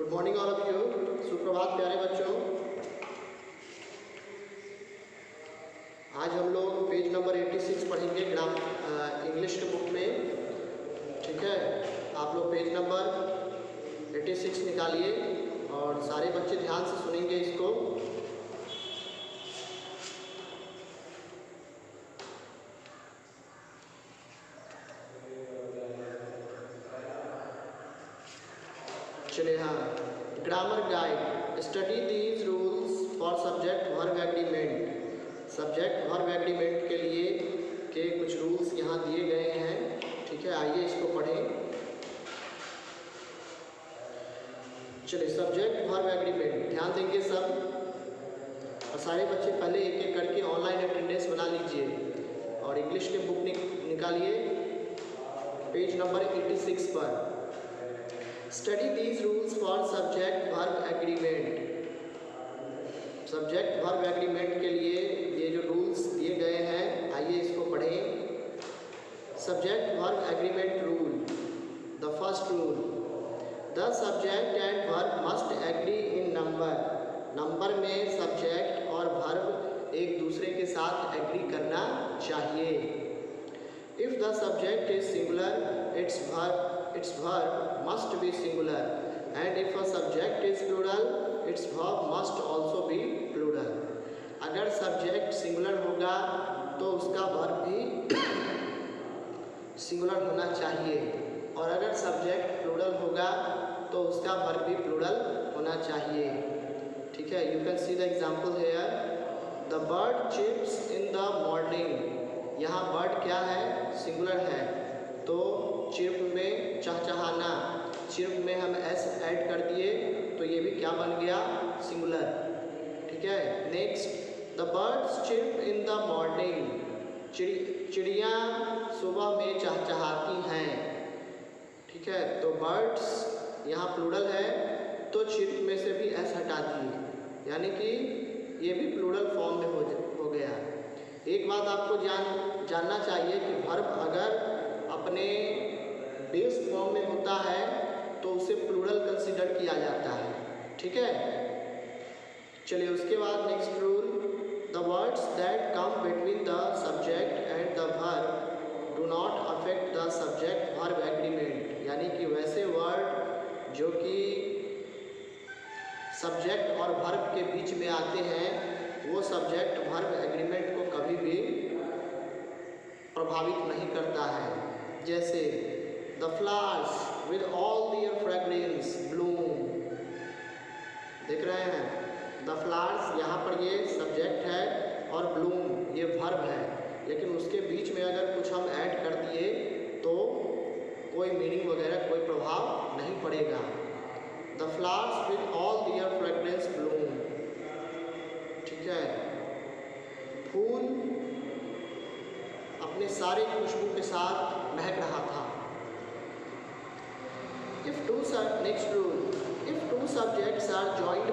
Good morning all of you. सुप्रभात प्यारे बच्चों। आज हम लोग पेज नंबर 86 पढ़ेंगे इंग्लिश के बुक में। ठीक है, आप लोग पेज नंबर 86 निकालिए और सारे बच्चे ध्यान से सुनेंगे इसको। चलिए, हाँ, grammar guide. Study these rules for subject verb agreement. Subject verb agreement के लिए के कुछ रूल्स यहाँ दिए गए हैं। ठीक है, आइए इसको पढ़ें। चलिए, सब्जेक्ट वर्ब एग्रीमेंट ध्यान देंगे सब, और सारे बच्चे पहले एक एक करके ऑनलाइन अटेंडेंस बना लीजिए और इंग्लिश के बुक निकालिए पेज नंबर 86 पर। Study these rules for subject verb agreement. Subject verb agreement के लिए ये जो रूल्स दिए गए हैं, आइए इसको पढ़ें। Subject verb agreement rule. The first rule, the subject and verb must agree in number. Number में सब्जेक्ट और वर्ब एक दूसरे के साथ एग्री करना चाहिए। If the subject is singular, its verb must be singular, and if a subject is plural, its verb must also be plural. अगर subject singular होगा तो उसका वर्ब भी सिंगुलर होना चाहिए, और अगर सब्जेक्ट प्लूरल होगा तो उसका वर्ब भी प्लूरल होना चाहिए। ठीक है, you can see the example hair. The bird chips in the morning. यहाँ बर्ड क्या है? सिंगुलर है, तो चिर्प में चहचहाना, चिर्प में हम एस ऐड कर दिए तो ये भी क्या बन गया? सिंगुलर। ठीक है, next, the birds chirp in the morning. चिड़िया सुबह में चहचहाती हैं। ठीक है, तो बर्ड्स यहाँ प्लूरल है तो चिर्प में से भी एस हटा दिए, यानी कि ये भी प्लूरल फॉर्म में हो गया। एक बात आपको जानना चाहिए कि वर्ब अगर अपने बेस फॉर्म में होता है तो उसे प्लूरल कंसीडर किया जाता है। ठीक है, चलिए उसके बाद next rule, the words that come between the subject and the verb do not affect the subject verb agreement. यानी कि वैसे वर्ड जो कि सब्जेक्ट और वर्ब के बीच में आते हैं, वो सब्जेक्ट वर्ब एग्रीमेंट को कभी भी प्रभावित नहीं करता है। जैसे the flowers with all their fragrance bloom. देख रहे हैं, द फ्लावर्स यहाँ पर ये सब्जेक्ट है और ब्लूम ये वर्ब है, लेकिन उसके बीच में अगर कुछ हम ऐड कर दिए तो कोई मीनिंग वगैरह कोई प्रभाव नहीं पड़ेगा। The flowers with all their fragrance bloom. ठीक है, फूल अपने सारे खुशबू के साथ महक रहा था। Next rule, if two subjects are joined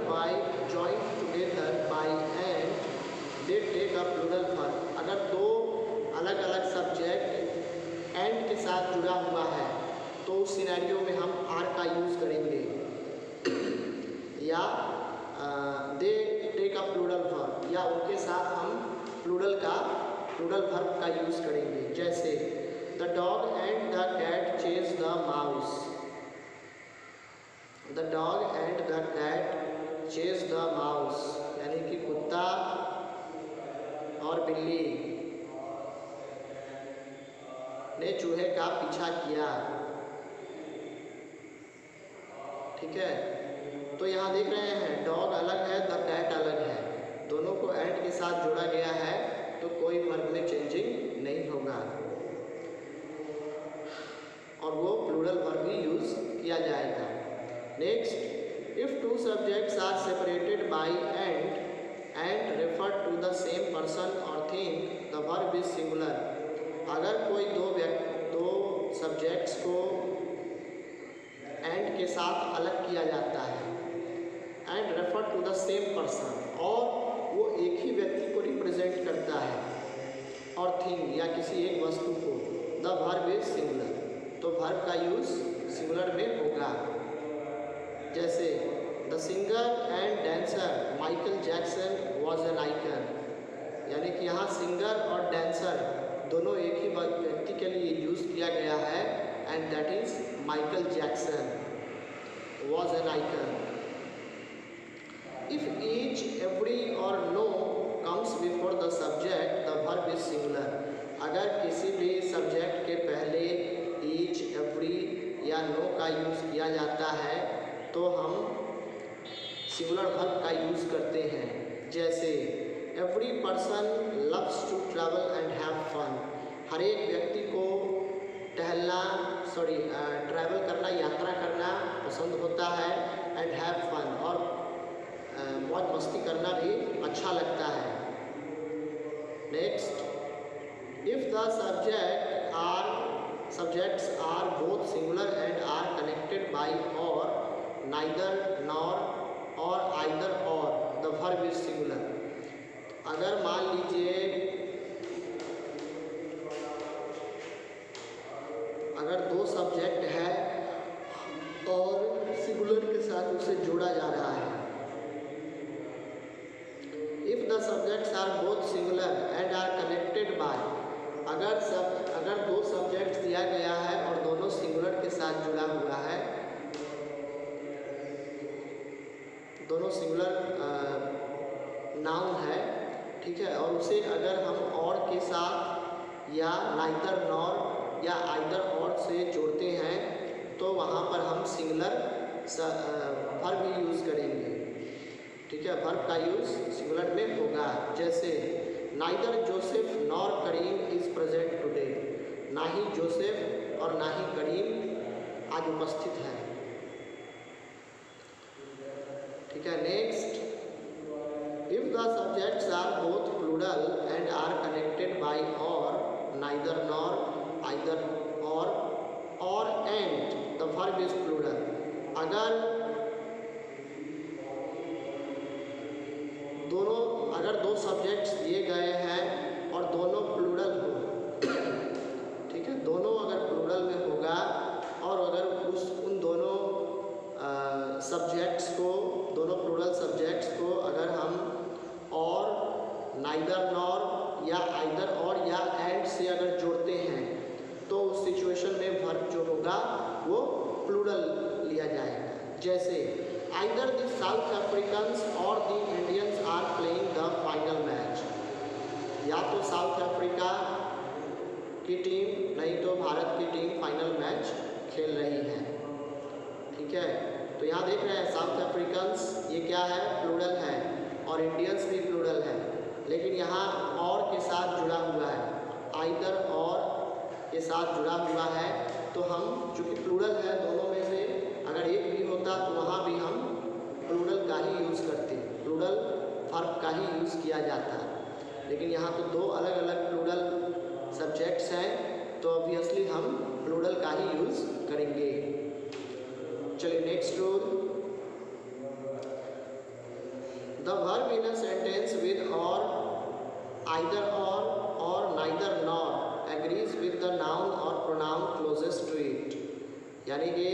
together by and they take a plural verb. अगर दो अलग अलग सब्जेक्ट एंड के साथ जुड़ा हुआ है तो उस सिनेरियो में हम आर का यूज़ करेंगे, या they take a plural verb, या उनके साथ हम प्लूरल वर्ब का यूज़ करेंगे। जैसे the dog and the cat chase the mouse. The dog and the cat chase the mouse, यानी कि कुत्ता और बिल्ली ने चूहे का पीछा किया। ठीक है, तो यहाँ देख रहे हैं डॉग अलग है, द कैट अलग है, दोनों को एंड के साथ जोड़ा गया है तो कोई वर्ब में चेंजिंग नहीं होगा और वो प्लूरल वर्ब ही यूज़ किया जाएगा। Next, if two subjects are separated by and refer to the same person or thing, the verb is singular. अगर कोई दो सब्जेक्ट्स को एंड के साथ अलग किया जाता है, and refer to the same person, और वो एक ही व्यक्ति को रिप्रेजेंट करता है, और थिंग या किसी एक वस्तु को, द वर्ब इज सिंगुलर, तो वर्ब का यूज़ सिंगुलर में होगा। जैसे the singer and dancer Michael Jackson was an icon, यानी कि यहाँ सिंगर और डांसर दोनों एक ही व्यक्ति के लिए यूज़ किया गया है, and that is Michael Jackson was an icon. If each, every or no comes before the subject the verb is singular. अगर किसी भी सब्जेक्ट के पहले ईच, एवरी या नो का यूज़ किया जाता है तो हम सिंगुलर वर्ब का यूज़ करते हैं। जैसे every person loves to travel and have fun. हर एक व्यक्ति को ट्रैवल करना, यात्रा करना पसंद होता है, एंड हैव फन, और मौज मस्ती करना भी अच्छा लगता है। Next, if the subjects are both singular and are connected by or, neither, nor or either or, the verb is singular। अगर मान लीजिए अगर दो सब्जेक्ट है और सिंगुलर के साथ उसे जोड़ा जा रहा है, if the subjects are both singular and are connected by, अगर दो सब्जेक्ट्स दिया गया है और दोनों सिंगुलर के साथ जुड़ा हुआ है, दोनों सिंगुलर नाउन है, ठीक है, और उसे अगर हम और के साथ या नाइदर, नॉर या आइदर और से जोड़ते हैं तो वहाँ पर हम सिंगुलर वर्ब ही यूज़ करेंगे, ठीक है, वर्ब का यूज़ सिंगुलर में होगा। जैसे neither Joseph nor Karim is present today, ना ही जोसेफ और ना ही करीम आज उपस्थित है, ठीक है। Next, if the subjects are both plural and are connected by or, neither, nor, either or and, the verb is plural. अगर दो सब्जेक्ट्स दिए गए हैं और दोनों प्लूरल हो, ठीक है, दोनों अगर प्लूरल में होगा और अगर उन दोनों सब्जेक्ट्स को, दोनों प्लूरल सब्जेक्ट्स को अगर हम और, नाइदर, नॉर या आइदर और या एंड से अगर जोड़ते हैं तो उस सिचुएशन में वर्ब जो होगा वो प्लूरल लिया जाएगा। जैसे either the South Africans or the Indians are playing the final match, या तो साउथ अफ्रीका की टीम नहीं तो भारत की टीम फाइनल मैच खेल रही है, ठीक है। तो यहाँ देख रहे हैं साउथ अफ्रीकन्स ये क्या है, प्लूरल है, और इंडियंस भी प्लूरल है, लेकिन यहाँ और के साथ जुड़ा हुआ है, आइदर और के साथ जुड़ा हुआ है, तो हम चूँकि प्लूरल है दोनों में से अगर एक भी होता तो वहाँ भी हम प्लूरल का ही यूज़ करते, प्लूरल वर्ब का ही यूज़ किया जाता। लेकिन यहाँ तो दो अलग अलग प्लूरल सब्जेक्ट्स हैं तो ऑब्वियसली हम प्लूरल का ही यूज़ करेंगे। चलिए next rule, the verb in a sentence with और, आइदर और neither nor agrees with the noun और प्रोनाउन क्लोजेस्ट टू इट, यानी कि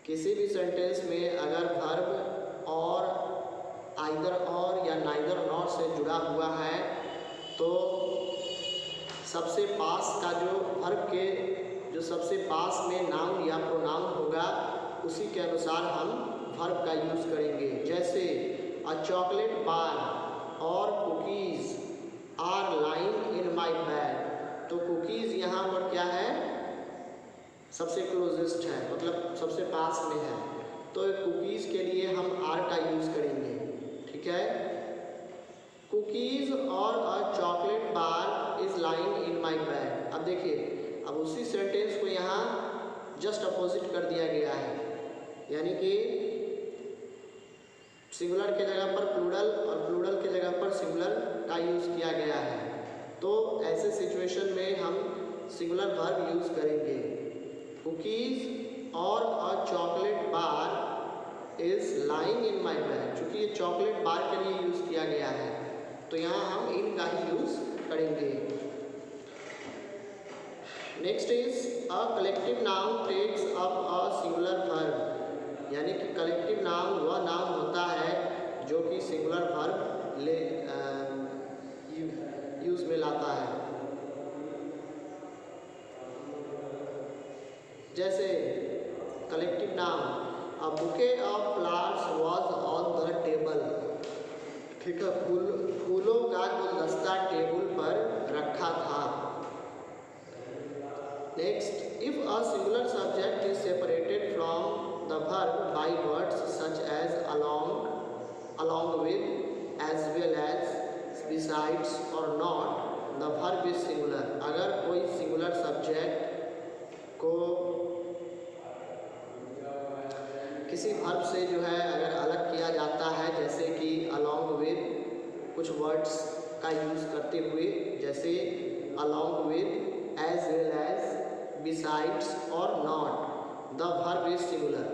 किसी भी सेंटेंस में अगर वर्ब और, आइदर और या नाइदर नॉर से जुड़ा हुआ है तो सबसे पास का जो वर्ब के जो सबसे पास में नाउन या प्रोनाउन होगा उसी के अनुसार हम वर्ब का यूज़ करेंगे। जैसे अ chocolate bar or cookies are lying in my bag, तो कुकीज़ यहाँ पर क्या है, सबसे क्लोजेस्ट है, मतलब सबसे पास में है, तो कुकीज़ के लिए हम आर का यूज़ करेंगे, ठीक है। कुकीज़ और अ chocolate bar is lying in my bag. अब देखिए, अब उसी सेंटेंस को यहाँ जस्ट अपोजिट कर दिया गया है, यानी कि सिंगुलर के जगह पर प्लूरल और प्लूरल के जगह पर सिंगुलर का यूज़ किया गया है। तो ऐसे सिचुएशन में हम सिंगुलर वर्ब यूज़ करेंगे। कुकीज़ और अ chocolate bar is lying in my bag, चूँकि ये चॉकलेट बार के लिए यूज़ किया गया है तो यहाँ हम इन का ही यूज़ करेंगे। Next is a collective noun takes up a singular verb, यानी कि कलेक्टिव नाउन वह नाउन होता है जो कि सिंगुलर वर्ब ले यूज में लाता है। जैसे collective noun a bouquet of flowers was on the table, ठीक है, फूलों का गुलदस्ता टेबल पर रखा था। Next, if a singular subject is separated from the verb by words such as along with, as well as, besides or not, the verb is singular। अगर कोई सिंगुलर सब्जेक्ट को किसी वर्ब से जो है अगर अलग किया जाता है, जैसे कि along with कुछ वर्ड्स का यूज़ करते हुए, जैसे along with, as well as, besides और not, the verb is singular।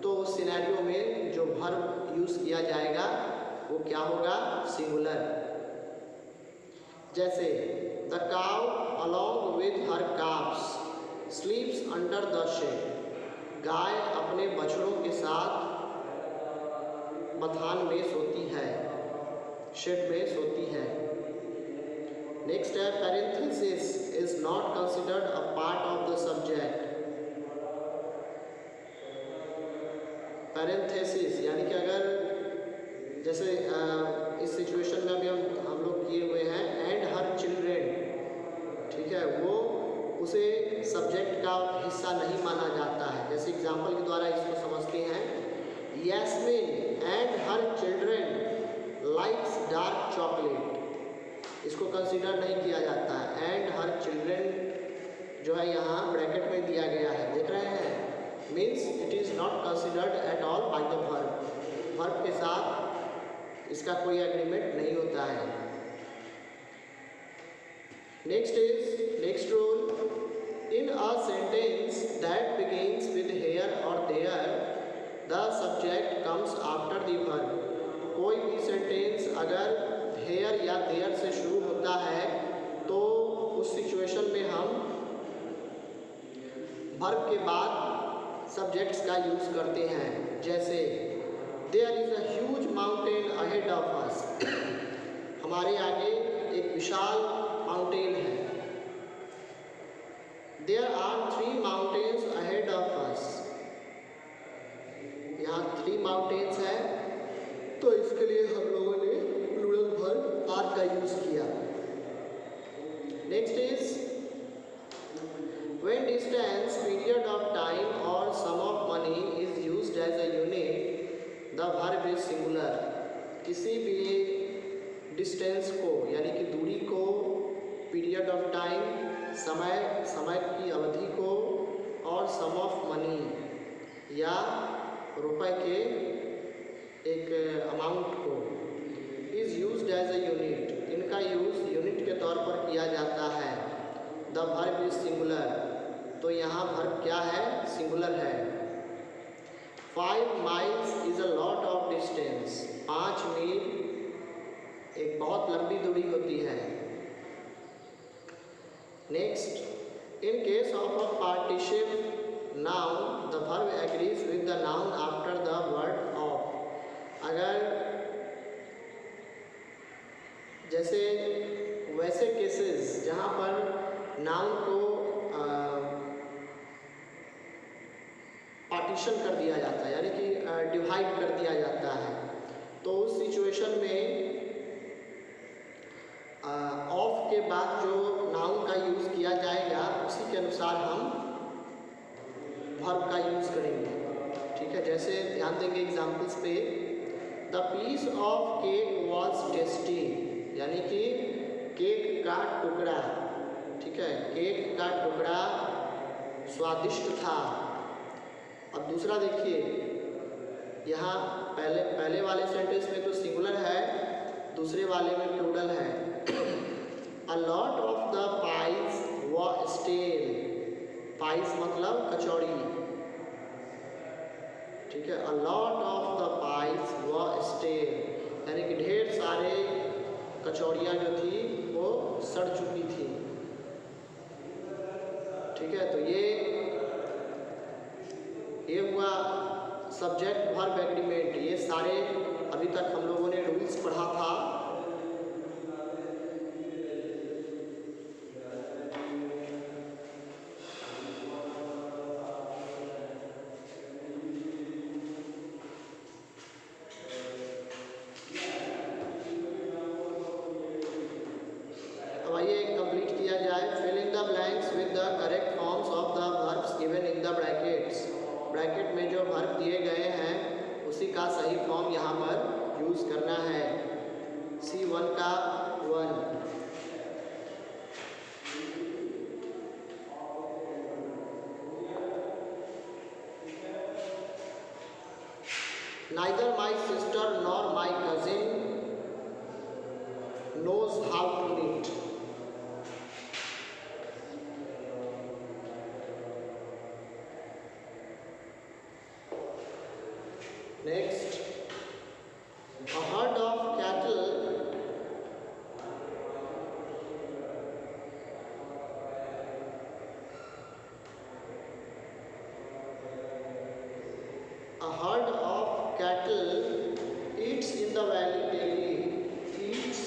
तो उस सिनेरियो में जो वर्ब यूज़ किया जाएगा वो क्या होगा? सिंगुलर। जैसे the cow along with her calves sleeps under the shed, गाय अपने बछड़ों के साथ मथान में सोती है, शेड में सोती है। नेक्स्ट है parenthesis is not considered a part of the subject. Parenthesis यानी कि अगर जैसे इस सिचुएशन में अभी हम लोग किए हुए हैं एंड हर चिल्ड्रेन, ठीक है, वो उसे सब्जेक्ट का हिस्सा नहीं माना जाता है। जैसे एग्जाम्पल के द्वारा इसको समझते हैं, Yasmin and her children likes dark chocolate, इसको कंसीडर नहीं किया जाता है। एंड हर चिल्ड्रेन जो है यहाँ ब्रैकेट में दिया गया है, देख रहे हैं, means it is not considered at all by the verb. Verb के साथ इसका कोई एग्रीमेंट नहीं होता है। Next rule, in a sentence that begins with here or there the subject comes after the verb. कोई भी सेंटेंस अगर हेयर या देयर से शुरू होता है तो उस सिचुएशन में हम वर्ब के बाद सब्जेक्ट्स का यूज़ करते हैं। जैसे there is a huge mountain ahead of us, हमारे आगे एक विशाल माउंटेन है। There are 3 mountains ahead of us, यहाँ 3 माउंटेन्स है, तो इसके लिए हम लोगों ने प्लूरल वर्ब आर का यूज़ किया। Next is when distance, period of time or sum of money is used as a unit, the verb is singular। किसी भी डिस्टेंस को यानी कि दूरी को, पीरियड ऑफ टाइम समय की अवधि को, और सम ऑफ मनी या रुपए के एक अमाउंट को, is used as a unit, इनका यूज़ यूनिट के तौर पर किया जाता है। द वर्ब इज सिंगुलर, तो यहाँ वर्ब क्या है? सिंगुलर है। 5 miles is a lot of distance, 5 मील एक बहुत लंबी दूरी होती है। Next, in case of a partitive noun the verb agrees with the noun after the word of. अगर जैसे वैसे केसेस जहाँ पर नाउन को पार्टीशन कर दिया जाता है, यानी कि डिवाइड कर दिया जाता है, तो उस सिचुएशन में ऑफ के बाद जो नाउन का यूज़ किया जाएगा उसी के अनुसार हम वर्ब का यूज़ करेंगे। ठीक है, जैसे ध्यान देंगे एग्जाम्पल्स पे, the piece of cake was tasty, यानी कि केक का टुकड़ा, ठीक है, केक का टुकड़ा स्वादिष्ट था। अब दूसरा देखिए, यहाँ पहले वाले सेंटेंस में तो सिंगुलर है, दूसरे वाले में प्लूरल है। अ लॉट ऑफ द पाइज व स्टेल, पाइज मतलब कचौड़ी, ठीक है, अ लॉट ऑफ द पाइज व स्टेल, यानी कि ढेर सारे कचौड़ियाँ जो थी वो सड़ चुकी थी। ठीक है, तो ये हुआ सब्जेक्ट वर्ब एग्रीमेंट। ये सारे अभी तक हम लोगों ने रूल्स पढ़ा था। अब आइए कंप्लीट किया जाए। Fill in the blanks with the correct forms of the verbs given in the brackets. Bracket में जो वर्ब दिए गए हैं उसी का सही फॉर्म यहाँ पर यूज़ करना है। C1 का 1, neither my sister nor my cousin knows how to knit. Next, a herd of cattle eats in the valley daily. Eats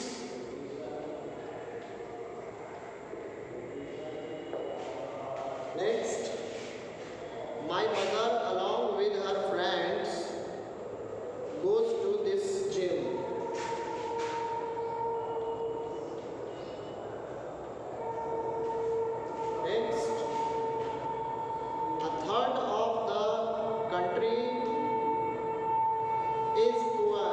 next, my mother along with her friends goes to this gym. Next, a third of the country is poor.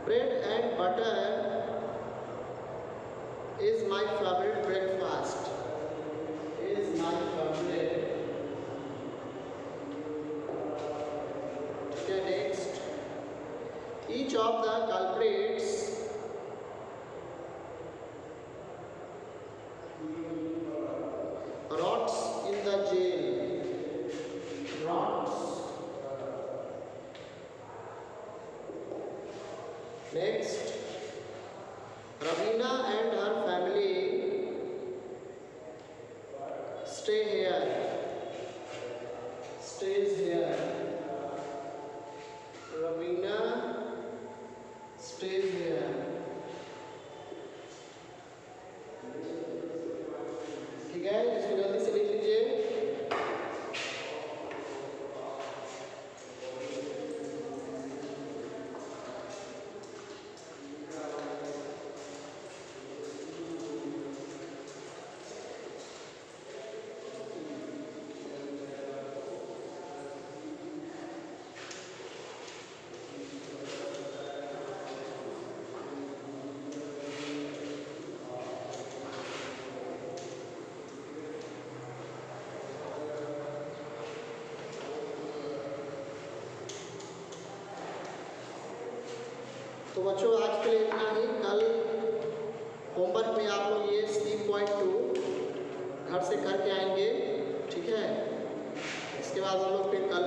Bread and butter is my favorite breakfast. Is my favorite. Okay, next. Each of the culprits rots in the jail. Rots. Next, Ravina and her family stay here. Stays here. Ravina stays here. ठीक है, इसको जल्दी से लिख लीजिए। तो बच्चों आज के लिए इतना ही। कल होमवर्क में आप लोग ये 3.2 घर से करके आएंगे, ठीक है। इसके बाद हम लोग फिर कल